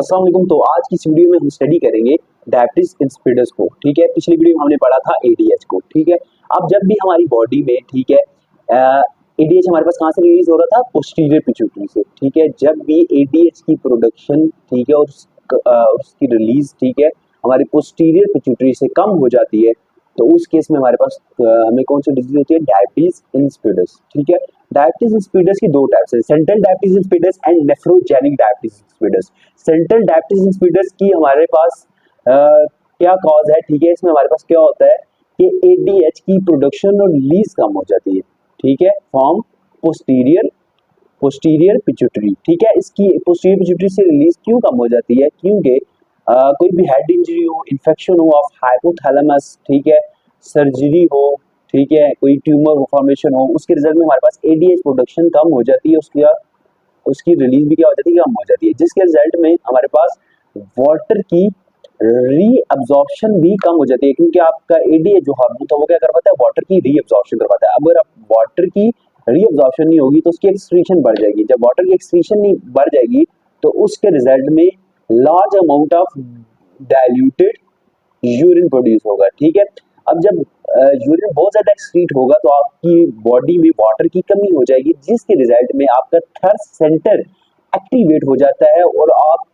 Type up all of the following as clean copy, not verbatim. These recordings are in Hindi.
अस्सलाम वालेकुम। तो आज की इस वीडियो में हम स्टडी करेंगे डायबिटीज इंसिपिडस को। ठीक है, पिछली वीडियो में हमने पढ़ा था एडीएच को। ठीक है, अब जब भी हमारी बॉडी में, ठीक है, एडीएच हमारे पास कहाँ से रिलीज हो रहा था? पोस्टीरियर पिट्यूटरी से। ठीक है, जब भी एडीएच की प्रोडक्शन, ठीक है, और उसकी रिलीज, ठीक है, हमारी पोस्टीरियर पिट्यूटरी से कम हो जाती है, तो उस केस में हमारे पास हमें कौन सी डिजीज होती है? Diabetes insipidus. ठीक है, डायबिटीज इंसिपिडस की दो टाइप्स है, central diabetes insipidus and nephrogenic diabetes insipidus. Central diabetes insipidus की हमारे पास क्या कॉज है? ठीक है, इसमें हमारे पास क्या होता है कि एडीएच की प्रोडक्शन और रिलीज कम हो जाती है। ठीक है, फ्रॉम पोस्टीरियर पिट्यूटरी। ठीक है, इसकी पोस्टीरियर पिट्यूटरी से रिलीज क्यों कम हो जाती है? क्योंकि कोई भी हेड इंजरी हो, इन्फेक्शन हो ऑफ हाइपोथैलेमस, ठीक है, सर्जरी हो, ठीक है, कोई ट्यूमर फॉर्मेशन हो, उसके रिजल्ट में हमारे पास एडीएच प्रोडक्शन कम हो जाती है, उसकी रिलीज भी क्या हो जाती है? कम हो जाती है, जिसके रिजल्ट में हमारे पास वाटर की रीअब्जॉर्प्शन भी कम हो जाती है, क्योंकि आपका एडीएच जो हार्मोन था वो क्या करवाता है? वाटर की रीअब्जॉर्प्शन करवाता है। अगर वाटर की रीअब्जॉर्प्शन नहीं होगी तो उसकी एक्सक्रीशन बढ़ जाएगी। जब वाटर की एक्सक्रीशन नहीं बढ़ जाएगी तो उसके रिजल्ट में large amount of diluted urine produce होगा। ठीक है, अब जब यूरिन बहुत ज्यादा एक्सक्रीट होगा तो आपकी बॉडी में वाटर की कमी हो जाएगी, जिसके रिजल्ट में आपका थर्स्ट सेंटर एक्टिवेट हो जाता है और आप,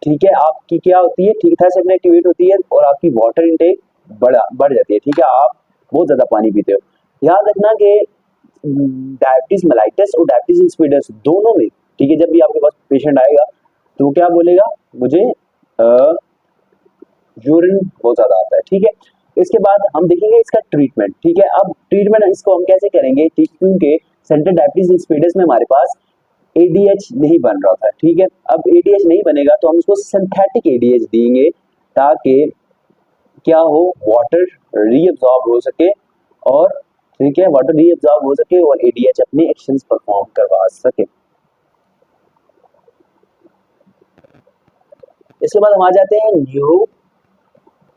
ठीक है, आपकी क्या होती है? ठीक, थर्ड सेंटर एक्टिवेट होती है और आपकी वाटर इनटेक बढ़ जाती है। ठीक है, आप बहुत ज्यादा पानी पीते हो। याद रखना कि डायबिटीज मेलाइटस और डायबिटीज इंसिपिडस दोनों में, ठीक है, जब भी आपके पास पेशेंट आएगा तो क्या बोलेगा? मुझे यूरिन बहुत ज्यादा आता है। ठीक है, इसके बाद हम देखेंगे इसका ट्रीटमेंट। ठीक है, अब ट्रीटमेंट इसको हम कैसे करेंगे? ठीक, क्योंकि सेंट्रल डायबिटीज इंसिपिडस में हमारे पास एडीएच नहीं बन रहा था। ठीक है, अब एडीएच नहीं बनेगा तो हम उसको सिंथेटिक एडीएच देंगे, ताकि क्या हो? वाटर रीअब्सॉर्ब हो सके और, ठीक है, वाटर रीअब्सॉर्ब हो सके और एडीएच अपने एक्शंस परफॉर्म करवा सके। इसके बाद हम आ जाते हैं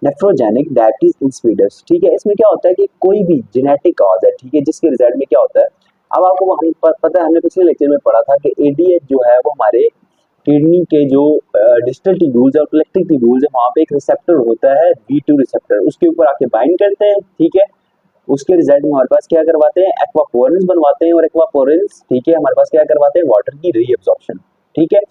नेफ्रोजेनिक डायबिटीज इंसिपिडस। ठीक है, इसमें क्या होता है कि कोई भी जेनेटिक कॉज है, ठीक है, जिसके रिजल्ट में क्या होता है? अब आपको पता है, हमने पिछले लेक्चर में पढ़ा था कि एडीएच जो है वो हमारे किडनी के जो डिस्टल ट्यूब्यूल्स और कलेक्टिंग ट्यूब्यूल्स है, वहां पे एक रिसेप्टर होता है, B2 रिसेप्टर, उसके ऊपर आके बाइंड करते हैं। ठीक है, उसके रिजल्ट में हमारे पास क्या करवाते हैं? एक्वापोरेंस बनवाते हैं, और एक्वापोरेंस, ठीक है, हमारे पास क्या करवाते हैं? वाटर की रीअब्सॉर्प्शन। ठीक है,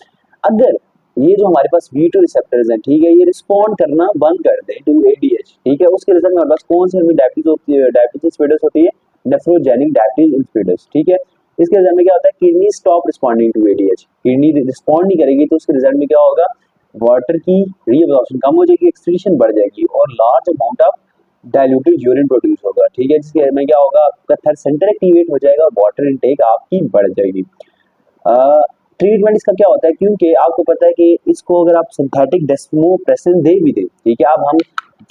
अगर ये जो हमारे पास B2 रिसेप्टर्स हैं, ठीक है, ये रिस्पॉन्ड करना बंद कर दें टू एडीएच, ठीक है, उसके रिजल्ट में हमारे पास कौन सी डायबिटीज होती है? डायबिटीज इंसिपिडस होती है, नेफ्रोजेनिक डायबिटीज इंसिपिडस। ठीक है, इसके रिजल्ट में क्या होता है? Kidney stop responding to ADH, kidney respond नहीं करेगी तो उसके रिजल्ट में क्या होगा? वाटर की रीअब्सॉर्प्शन कम हो जाएगी, एक्सक्रीशन बढ़ जाएगी और large amount of diluted urine produce होगा। ठीक है, जिसके में क्या होगा? आपका थर्ड सेंटर एक्टिवेट हो जाएगा और वाटर इनटेक आपकी बढ़ जाएगी। ट्रीटमेंट इसका क्या होता है? क्योंकि आपको पता है कि इसको अगर आप सिंथेटिक डेस्मोप्रेसिन दे भी दें, ठीक है, अब हम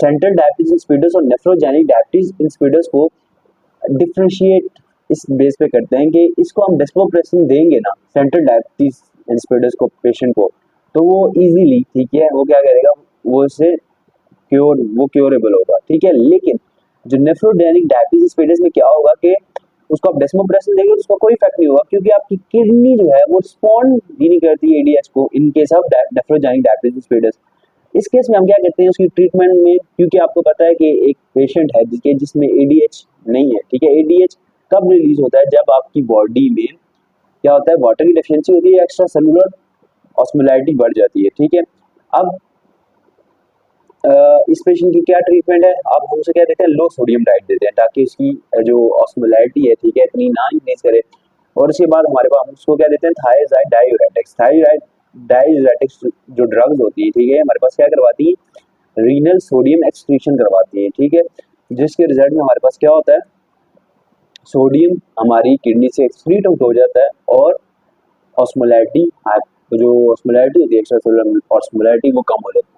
सेंट्रल डायबिटीज इंसिपिडस और नेफ्रोजेनिक डायबिटीज इंसिपिडस को डिफरेंशिएट इस बेस पे करते हैं कि इसको हम डेस्मोप्रेसिन देंगे ना सेंट्रल डायबिटीज इंसिपिडस को, पेशेंट को, तो वो इजीली, ठीक है, वो क्या करेगा? वो इससे क्योरेबल होगा। ठीक है, लेकिन जो नेफ्रोजेनिक डायबिटीज इंसिपिडस में क्या होगा कि उसको आप डेस्मोप्रेसिन देंगे तो उसका कोई इफेक्ट नहीं होगा, क्योंकि आपकी किडनी जो है वो रिस्पॉन्ड भी नहीं करती है एडीएच को in case of nephrogenic diabetes insipidus. इस केस में हम क्या करते हैं उसकी ट्रीटमेंट में? क्योंकि आपको पता है कि एक पेशेंट है जिसमें एडीएच नहीं है। ठीक है, एडीएच कब रिलीज होता है? जब आपकी बॉडी में क्या होता है? वाटर की डेफिशिएंसी होती है, एक्स्ट्रा सेलुलर ऑस्मोलैरिटी बढ़ जाती है। ठीक है, अब इस पेशेंट की क्या ट्रीटमेंट है? अब हम उसे क्या देते हैं? लो सोडियम डाइट देते हैं, ताकि उसकी जो ऑस्मोलैरिटी है, ठीक है, इतनी ना इंक्रीज करे। और उसके बाद हमारे पास हम उसको क्या देते हैं? Thyroid diuretics. थायराइड डायूरेटिक्स जो ड्रग्स होती है, ठीक है, हमारे पास क्या करवाती है? रीनल सोडियम एक्सक्रीशन करवाती है। ठीक है, जिसके रिजल्ट में हमारे पास क्या होता है? सोडियम हमारी किडनी से एक्सक्रीट आउट हो जाता है और ऑस्मोलैरिटी, जो ऑस्मोलैरिटी होती है, एक्स्ट्रा सेलुलर ऑस्मोलैरिटी, वो कम हो जाती है।